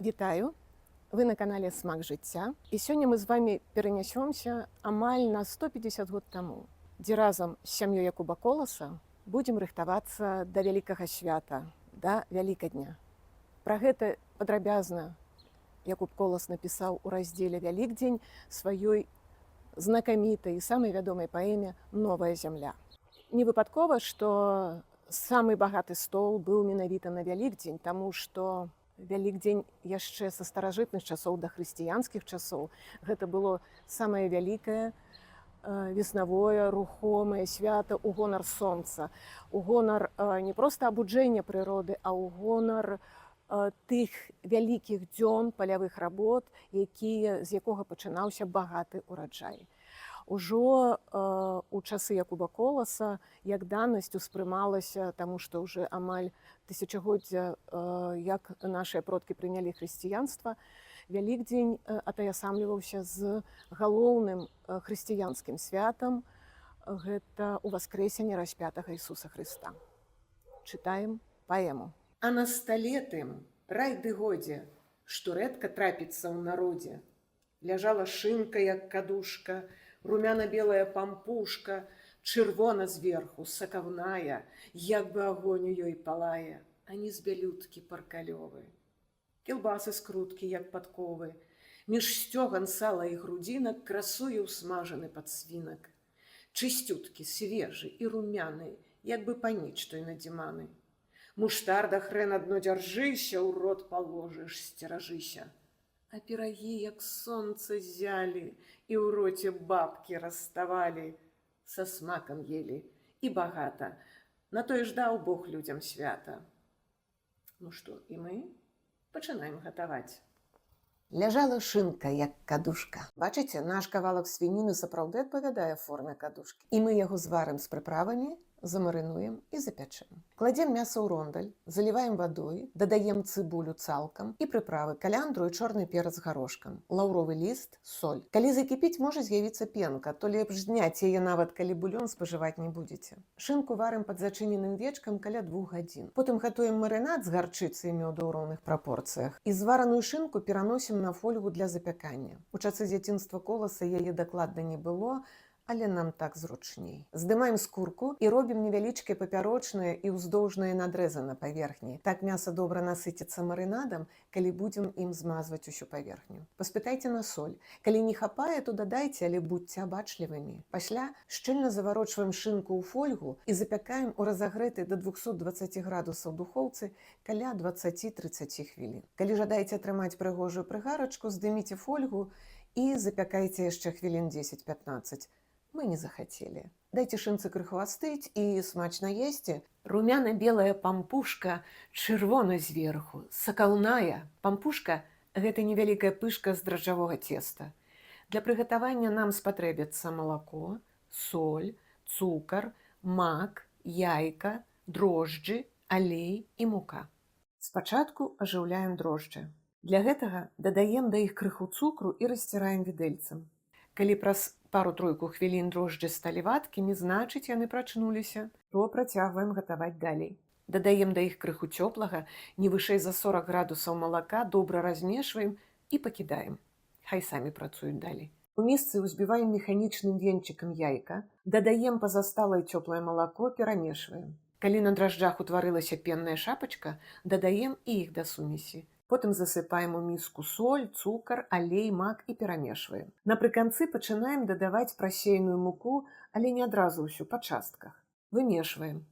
Вітаю! Вы на канале «Смак жыцця». І сёння мы з вами перанясёмся амаль на 150 год таму, дзе разам з сям'ёй Якуба Коласа будзем рыхтавацца да вялікага свята, да Вялікадня. Пра гэта падрабязна Якуб Колас напісаў у раздзеле «Вялікдзень» сваёй знакамітай і самай вядомай паэме «Новая зямля». Не выпадкова, што самы багаты стол быў менавіта на Вялікдзень, таму што Вялікдзень яшчэ са старажытных часоў да хрысціянскіх часоў. Гэта было самае вялікае веснавое рухомае свята ў гонар сонца, у гонар не проста абуджэння прыроды, а ў гонар тых вялікіх дзён палявых работ, з якога пачынаўся багаты ўраджай. Ужо у часы Якуба Коласа як данасць успрымалася, таму што ўжо амаль тысячагоддзя, як нашыя продкі прынялі хрысціянства, Вялікдзень атаясамліваўся з галоўным хрысціянскім святам, гэта ўваскрэсенне распятага Ісуса Хрыста. Чытаем паэму. А на стале тым рай ды годзе, што рэдка трапіцца ў народзе. Ляжала шынка, як кадушка, румяна-белая пампушка, чырвона зверху, сакавная, як бы агонь у ёй палае, а не з бялюткі паркалёвы. Кілбасы скруткі, як падковы, між сцёган сала і грудзінак красуе ўсмажаны падсвінак. Чысцюткі, свежы і румяны, як бы паніч той надзіманы. Муштарда хрэн адно дзяржыся, ў рот паложыш, сцеражыся. А пірагі, як сонца, зялі, і ў роце бабкі раставалі, са смакам ели, і багата. На тое ж даў Бог людзям свята. Ну што, і мы пачынаем гатаваць. Ляжала шынка, як кадушка. Бачыце, наш кавалак свініны сапраўды адпавядае форме кадушкі. І мы яго зварым з прыправамі, замарынуем і запячэм. Кладзем мяса ў рондаль, заліваем вадой, дадаем цыбулю цалкам і прыправы, каляндру і чорны перац з гарошкам, лаўровы ліст, соль. Калі закіпіць, можа з'явіцца пенка, то лепш зняць яе нават, калі бульон спажываць не будзеце. Шынку варым пад зачыненым вечкам каля 2 гадзін. Потым гатуем марынад з гарчыцы і мёду ў роўных прапорцыях. І звараную шынку пераносім на фольгу для запякання. У часы дзяцінства Коласа яе дакладна не было, але нам так зручней. Здымаем скурку і робім невялічкія папярочныя і ўздоўжныя надрэзы на паверхні. Так мяса добра насыціцца марынадам, калі будзем ім змазваць усю паверхню. Паспытайце на соль. Калі не хапае, то дадайце, але будзьце абачлівымі. Пасля шчыльна заварочваем шынку ў фольгу і запякаем у разагрэтай да 220 градусаў духоўцы каля 20-30 хвілін. Калі жадаеце атрымаць прыгожую прыгарачку, здыміце фольгу і запякайце яшчэ хвілін 10-15. Мы не захацелі. Дайце шынцы крыху астыць і смачна есці. Румяна-белая пампушка, чырвона зверху, сакаўная. Пампушка – гэта невялікая пышка з дражджавога цеста. Для прыгатавання нам спатрэбіцца малако, соль, цукар, мак, яйка, дрожджы, алей і мука. Спачатку ажыўляем дрожджы. Для гэтага дадаем да іх крыху цукру і расціраем відэльцам. Калі праз пару-тройку хвілін дрожджы сталі вадкімі, значыць, яны прачнуліся, то працягваем гатаваць далей. Дадаем да іх крыху цёплага, не вышэй за 40 градусаў малака, добра размешваем і пакідаем. Хай самі працуюць далей. У місцы ўзбіваем механічным венчыкам яйка, дадаем пазасталае цёплае малако, перамешваем. Калі на дражджах утварылася пенная шапачка, дадаем і іх да сумесі. Потым засыпаем у міску соль, цукар, алей, мак і перамешваем. Напрыканцы пачынаем дадаваць прасеяную муку, але не адразу ўсю, па частках. Вымешваем.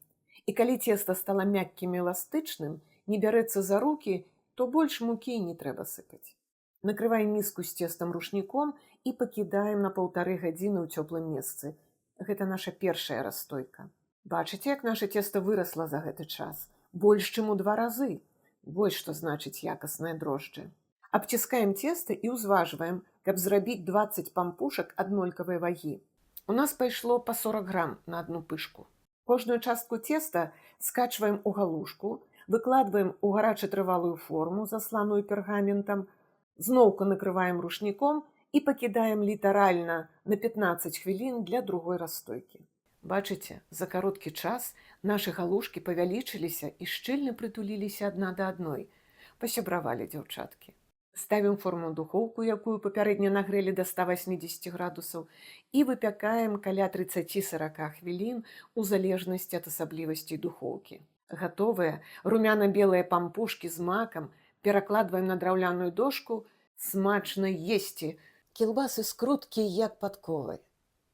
І калі цеста стала мяккім і эластычным, не бярэцца за рукі, то больш мукі не трэба сыпаць. Накрываем міску з цестам рушніком і пакідаем на 1,5 гадзіны ў цёплым месцы. Гэта наша першая расстойка. Бачыце, як наша цеста вырасла за гэты час? Больш, чым у 2 разы. Вось што значыць якасныя дрожджы. Абціскаем цеста і ўзважваем, каб зрабіць 20 пампушак аднолькавай вагі. У нас пайшло па 40 грам на адну пышку. Кожную частку цеста скачваем у галушку, выкладваем у гарачатрывалую форму, засланую пергаментам, зноўку накрываем рушніком і пакідаем літаральна на 15 хвілін для другой расстойкі. Бачыце, за кароткі час нашы галушкі павялічыліся і шчыльна прытуліліся адна да адной. Пасябравалі, дзяўчаткі. Ставім форму ў духоўку, якую папярэдня нагрэлі да 180 градусаў, і выпякаем каля 30-40 хвілін у залежнасці ад асаблівасцей духоўкі. Гатовыя румяна-белыя пампушкі з макам перакладваем на драўляную дошку, смачна есці. Кілбасы скруткі, як падковы.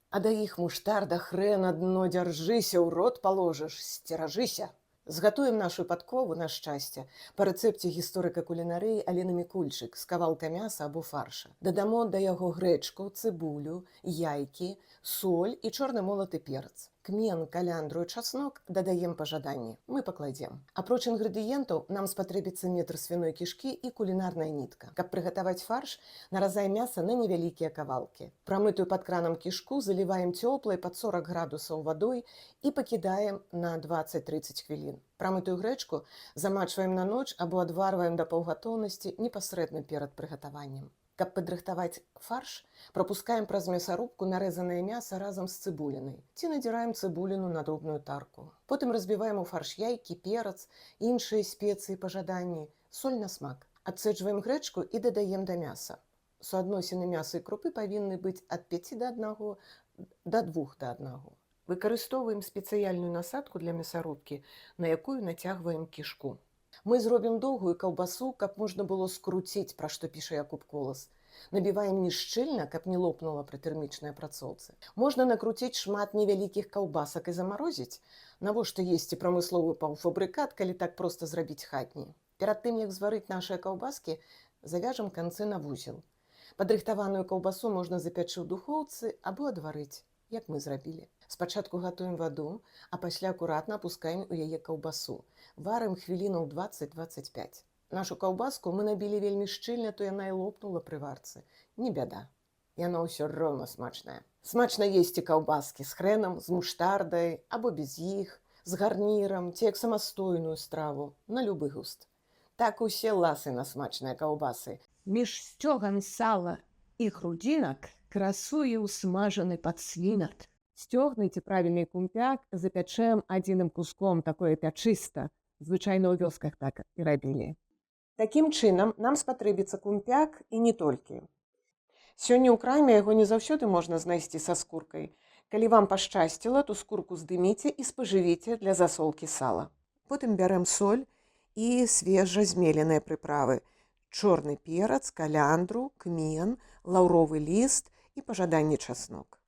А да іх муштарда, хрэн, адно дзяржыся, ў рот паложыш, сцеражыся. Згатуем нашу падкову, на шчасце, па рэцэпце гісторыка кулінарыі Алены Мікульчык з кавалка мяса або фарша. Дадамо да яго грэчку, цыбулю, яйкі, соль і чорны молаты перц. Кмен, каляндру і часнок дадаем па жаданні. Мы пакладзем. Апроч інгрэдыентаў нам спатрэбіцца метр свіной кішкі і кулінарная нітка. Каб прыгатаваць фарш, наразаем мяса на невялікія кавалкі. Прамытую пад кранам кішку заліваем цёплай пад 40 градусаў вадой і пакідаем на 20-30 хвілін. Прамытую грэчку замачваем на ноч або адварваем да паўгатоўнасці непасрэдна перад прыгатаваннем. Каб падрыхтаваць фарш, прапускаем праз мясарубку нарэзанае мяса разам з цыбулінай ці надзіраем цыбуліну на дробную тарку. Потым разбіваем у фарш яйкі, перац, іншыя спецыі па жаданні, соль на смак. Адсэджваем грэчку і дадаем да мяса. Суадносіны мяса і крупы павінны быць ад 5 да 1 да 2 да 1. Выкарыстоўваем спецыяльную насадку для мясарубкі, на якую нацягваем кішку. Мы зробім доўгую каўбасу, каб можна было скруціць, пра што піша Якуб Колас. Набіваем не шчыльна, каб не лопнула пры тэрмічнай апрацоўцы. Можна накруціць шмат невялікіх каўбасак і замарозіць. Навошта есці прамысловы паўфабрыкат, калі так проста зрабіць хатні? Перад тым, як зварыць нашыя каўбаскі, завяжам канцы на вузел. Падрыхтаваную каўбасу можна запячы ў духоўцы або адварыць, як мы зрабілі. Спачатку гатуем ваду, а пасля акуратна апускаем у яе каўбасу. Варым хвілінаў 20-25. Нашу каўбаску мы набілі вельмі шчыльна, то яна і лопнула пры варцы. Не бяда. Яна ўсё роўна смачная. Смачна есці каўбаскі з хрэнам, з муштардай, або без іх, з гарнірам, ці як самастойную страву, на любы густ. Так усе ласы на смачныя каўбасы. Між сцёгам сала і грудзінак красуе ўсмажаны падсвінак. Сцёгнайце правільны кумпяк, запячэм адзіным куском, такое пячыста. Звычайна ў вёсках так і рабілі. Такім чынам нам спатрэбіцца кумпяк і не толькі. Сёння ў краме яго не заўсёды можна знайсці са скуркай. Калі вам пашчасціла, то скурку здыміце і спажывіце для засолкі сала. Потым бярэм соль і свежа змеленыя прыправы. Чорны перац, каляндру, кмен, лаўровы ліст і па жаданні часнок.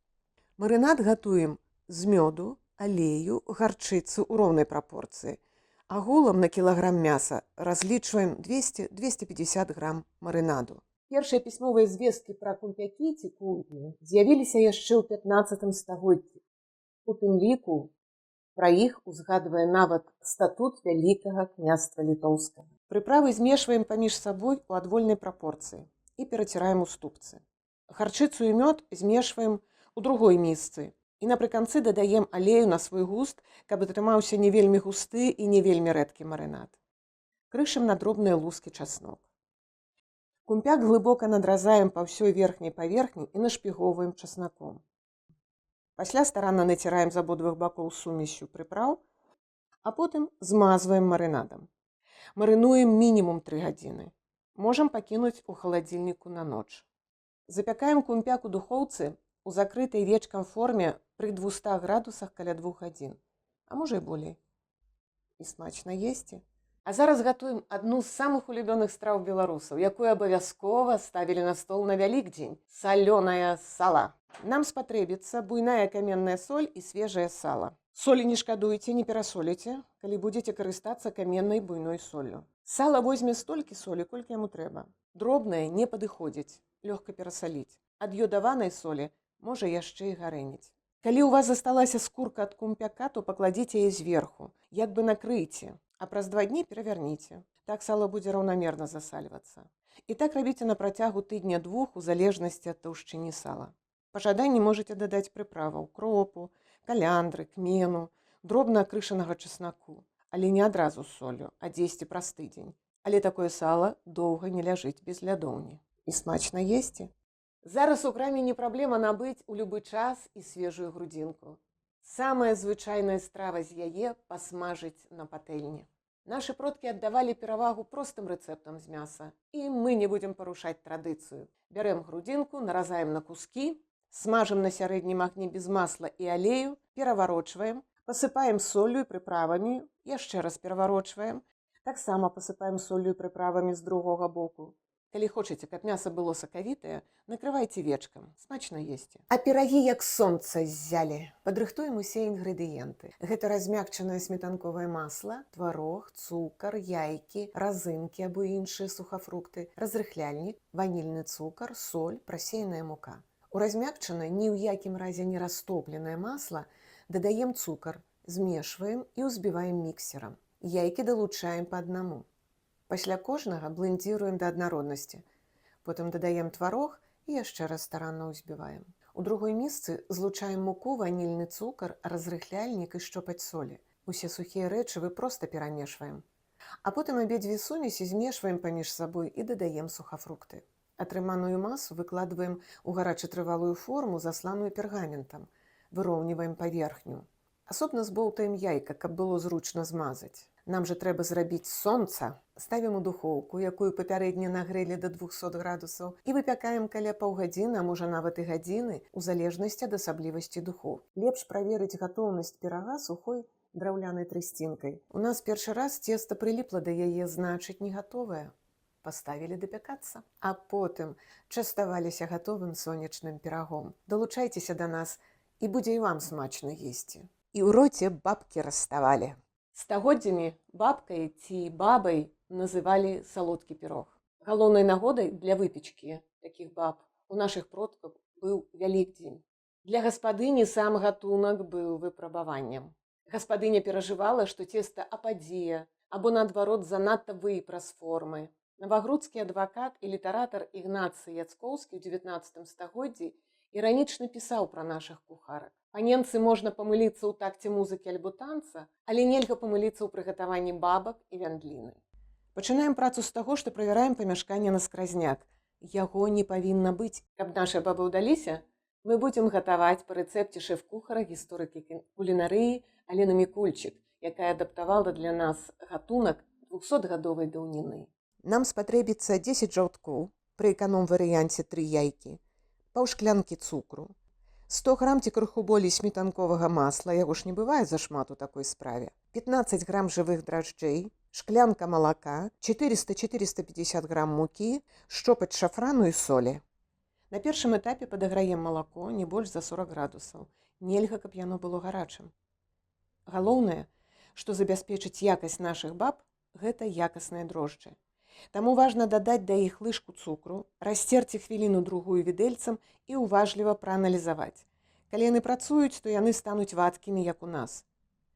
Марынад гатуем з мёду, алею, гарчыцы ў роўнай прапорцыі. Агулам на кілаграм мяса разлічваем 200-250 грам марынаду. Першыя пісьмовыя звесткі пра кумпякі ці кумпі з'явіліся яшчэ ў 15 стагоддзі. У тым ліку пра іх узгадвае нават статут Вялікага княства Літоўскага. Прыправы змешваем паміж сабой у адвольнай прапорцыі і пераціраем у ступцы. Гарчыцу і мёд змешваем у другой місцы. І напрыканцы дадаем алею на свой густ, каб атрымаўся не вельмі густы і не вельмі рэдкі марынад. Крышым на дробныя лускі часнок. Кумпяк глыбока надразаем па ўсёй верхняй паверхні і нашпіговваем часнаком. Пасля старанна націраем з абодвух бакоў сумессю прыпраў, а потым змазваем марынадам. Марынуем мінімум 3 гадзіны. Можам пакінуць у халадзільніку на ноч. Запякаем кумпяк у духоўцы у закрытай вечкам форме пры 200 градусах каля 2 гадзін, а можа і болей. І смачна есці. А зараз гатуем адну з самых улюбёных страў беларусаў, якую абавязкова ставілі на стол на Вялікдзень – салёнае сала. Нам спатрэбіцца буйная каменная соль і свежае сала. Солі не шкадуйце, не перасоліце, калі будзеце карыстацца каменнай буйной соллю. Сала возьме столькі солі, колькі яму трэба. Дробнае не падыходзіць, лёгка перасаліць. Ад йодаванай солі можа яшчэ і гарэніць. Калі ў вас засталася скурка ад кумпяка, то пакладзіце яе зверху, як бы накрыйце, а праз 2 дні перавярніце. Так сала будзе раўнамерна засальвацца. І так рабіце на працягу тыдня-2 у залежнасці ад таўшчыні сала. Па жаданні можаце дадаць прыправаў, кропу, каляндры, кмену, дробна акрышанага часнаку, але не адразу з соллю, а дзесьці праз тыдзень. Але такое сала доўга не ляжыць без лядоўні. І смачна есці. Зараз у краме не праблема набыць у любы час і свежую грудзінку. Самая звычайная страва з яе пасмажыць на патэльні. Наши продки отдавали перавагу простым рецептам з мяса, и мы не будем парушаць традыцыю. Бярем грудзінку, наразаем на куски, смажем на сярэднім агні без масла і алею, пераварочваем, пасыпаем соллю і прыправамі, яшчэ раз пераварочваем, таксама пасыпаем соллю і прыправамі з другога боку. Калі хочаце, каб мяса было сакавітае, накрывайце вечкам, смачна есці. А пірагі як сонца ззялі. Падрыхтуем усе інгрэдыенты. Гэта размякчанае сметанковае масла, тварог, цукар, яйкі, разынкі або іншыя сухафрукты, разрыхляльнік, ванільны цукар, соль, прасеяная мука. У размякчанае, ні ў якім разе не растопленае масла дадаем цукар, змешваем і ўзбіваем міксерам. Яйкі далучаем па аднаму. Пасля кожнага блендзіруем да аднароднасці. Потым дадаем тварог і яшчэ раз старанна ўзбіваем. У другой місцы злучаем муку, ванільны цукар, разрыхляльнік і шчопаць солі. Усе сухія рэчывы проста перамешваем. А потым абедзве сумесі змешваем паміж сабой і дадаем сухафрукты. Атрыманую масу выкладваем у гарачатрывалую форму, засланую пергаментам. Выроўніваем паверхню. Асобна збоўтаем яйка, каб было зручна змазаць. Нам жа трэба зрабіць сонца. Ставім у духоўку, якую папярэдне нагрэлі да 200 градусаў, і выпякаем каля паўгадзіны, а можа нават і гадзіны, у залежнасці ад асаблівасці духоўкі. Лепш праверыць гатоўнасць пірага сухой драўлянай трысцінкай. У нас першы раз цеста прыліпла да яе, значыць, не гатовае. Паставілі дапякацца. А потым частаваліся гатовым сонечным пірагом. Далучайцеся да нас, і будзе і вам смачна есці. І ў роце бабкі раставалі. Стагоддзямі бабкай ці бабай называлі салодкі пірог. Галоўнай нагодай для выпечкі такіх баб у нашых продкаў быў Вялікдзень. Для гаспадыні сам гатунак быў выпрабаваннем. Гаспадыня перажывала, што цеста ападзе, або, наадварот, занадта выйпра з формы. Навагрудскі адвакат і літаратар Ігнацый Яцкоўскі ў 19 стагоддзі іранічна пісаў пра нашых кухарак. Па-немцы можна памыліцца ў такце музыкі альбо танца, але нельга памыліцца ў прыгатаванні бабак і вяндліны. Пачынаем працу з таго, што правяраем памяшканне на скразняк. Яго не павінна быць. Каб нашыя бабы ўдаліся, мы будзем гатаваць па рэцэпце шэф-кухара гісторыкі кулінарыі Алены Мікульчык, якая адаптавала для нас гатунак 200-гадовай даўніны. Нам спатрэбіцца 10 жаўткоў, пры эканом-варыянце 3 яйкі, паўшклянкі цукру, 100 грам ці крыху болей сметанковага масла, яго ж не бывае зашмат у такой справе, 15 грам жывых дражджэй, шклянка малака, 400-450 грам мукі, шчопаць шафрану і солі. На першым этапе падаграем малако не больш за 40 градусаў. Нельга, каб яно было гарачым. Галоўнае, што забяспечыць якасць нашых баб, гэта якасныя дрожджы. Таму важна дадаць да іх лыжку цукру, расцерці хвіліну-другую відэльцам і уважліва прааналізаваць. Калі яны працуюць, то яны стануць вадкімі, як у нас.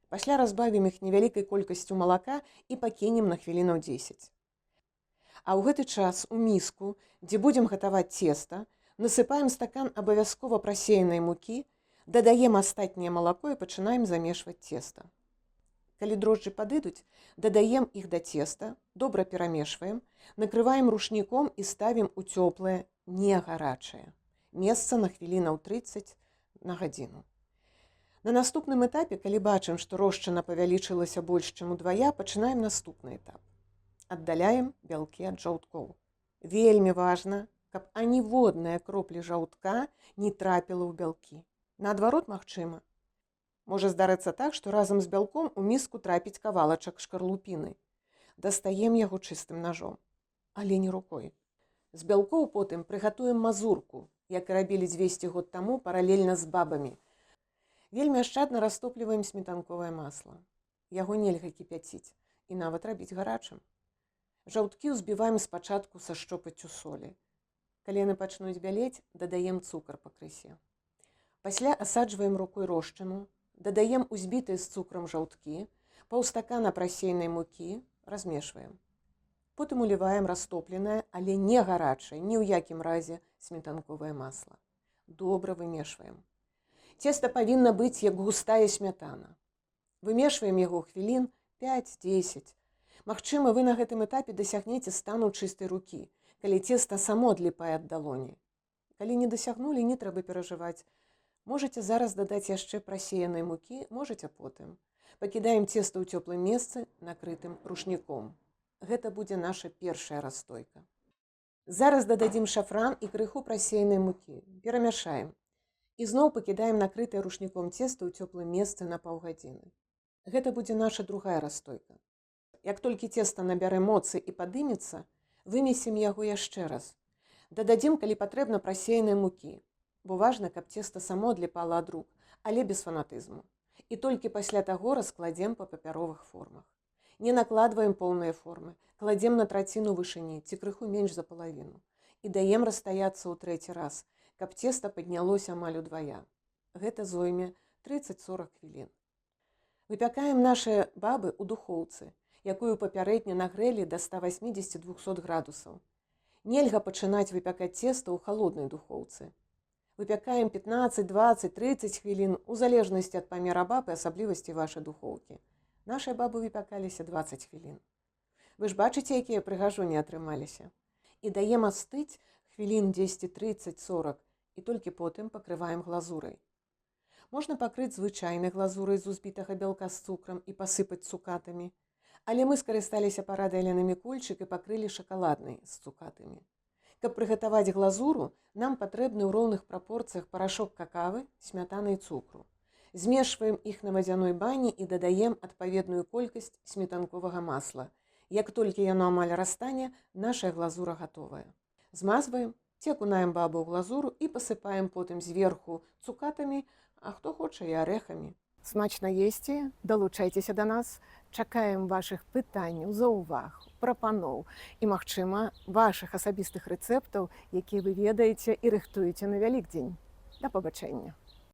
Пасля разбавім іх невялікай колькасцю малака і пакінем на хвілінаў 10. А ў гэты час у міску, дзе будзем гатаваць цеста, насыпаем стакан абавязкова прасеянай мукі, дадаем астатняе малако і пачынаем замешваць цеста. Калі дрожджы падыдуць, дадаем іх да цеста, добра перамешваем, накрываем рушніком і ставім у цёплае, не гарачае месца на хвілінаў 30 на гадзіну. На наступным этапе, калі бачым, што рошчына павялічылася больш, чым удвая, пачынаем наступны этап. Аддаляем бялкі ад жаўткоў. Вельмі важна, каб аніводная кропля жаўтка не трапіла ў бялкі. Наадварот, магчыма. Можа здарыцца так, што разам з бялком у міску трапіць кавалачак шкарлупіны. Дастаем яго чыстым нажом, але не рукой. З бялкоў потым прыгатуем мазурку, як і рабілі 200 год таму паралельна з бабамі. Вельмі ашчадна растопліваем сметанковае масла. Яго нельга кіпяціць і нават рабіць гарачым. Жаўткі ўзбіваем спачатку са шчопаццю солі. Калі яны пачнуць бялець, дадаем цукар пакрысе. Пасля асаджваем рукой рошчыну, дадаем узбітыя з цукрам жаўткі, паўстакана прасеянай мукі, размешваем. Потым уліваем растопленае, але не гарачае, ні ў якім разе сметанковае масла. Добра вымешваем. Цеста павінна быць як густая смятана. Вымешваем яго хвілін 5-10. Магчыма, вы на гэтым этапе дасягнеце стану чыстай рукі, калі цеста само адліпае ад далоні. Калі не дасягнулі, не трэба перажываць. Можаце зараз дадаць яшчэ прасеянай мукі, можаце потым. Пакідаем цеста ў цёплым месцы, накрытым рушніком. Гэта будзе наша першая расстойка. Зараз дададзім шафран і крыху прасеянай мукі. Перамяшаем. І зноў пакідаем накрытае рушніком цеста ў цёплым месцы на паўгадзіны. Гэта будзе наша другая расстойка. Як толькі цеста набярэ моцы і падымецца, вымесім яго яшчэ раз. Дададзім, калі патрэбна, прасеянай мукі, бо важна, каб цеста само адліпала ад рук, але без фанатызму. І толькі пасля таго раскладзем па папяровых формах. Не накладваем поўныя формы, кладзем на траціну вышыні ці крыху менш за палавіну. І даем расстаяцца ў трэці раз, каб цеста паднялося амаль удвая. Гэта зойме 30-40 хвілін. Выпякаем нашы бабы ў духоўцы, якую папярэдне нагрэлі да 180-200 градусаў. Нельга пачынаць выпякаць цеста ў халоднай духоўцы. Выпякаем 15, 20, 30 хвілін у залежнасці ад памера баб і асаблівасці вашай духоўкі. Нашыя бабы выпякаліся 20 хвілін. Вы ж бачыце, якія прыгажуні атрымаліся. І даем астыць хвілін 10, 30, 40 і толькі потым пакрываем глазурай. Можна пакрыць звычайнай глазурай з узбітага бялка з цукрам і пасыпаць цукатамі. Але мы скарысталіся парадай Алены Мікольчык і пакрылі шакаладнай з цукатамі. Каб прыгатаваць глазуру, нам патрэбны ў роўных прапорцыях парашок какавы, смятаны і цукру. Змешваем іх на вадзяной бані і дадаем адпаведную колькасць сметанковага масла. Як толькі яно амаль растане, наша глазура гатовая. Змазваем, ці акунаем бабу ў глазуру і пасыпаем потым зверху цукатамі, а хто хоча і арэхамі. Смачна есці, далучайцеся да нас, чакаем вашых пытанняў, заўваг, прапаноў і, магчыма, вашых асабістых рэцэптаў, якія вы ведаеце і рыхтуеце на Вялікдзень. Да пабачэння!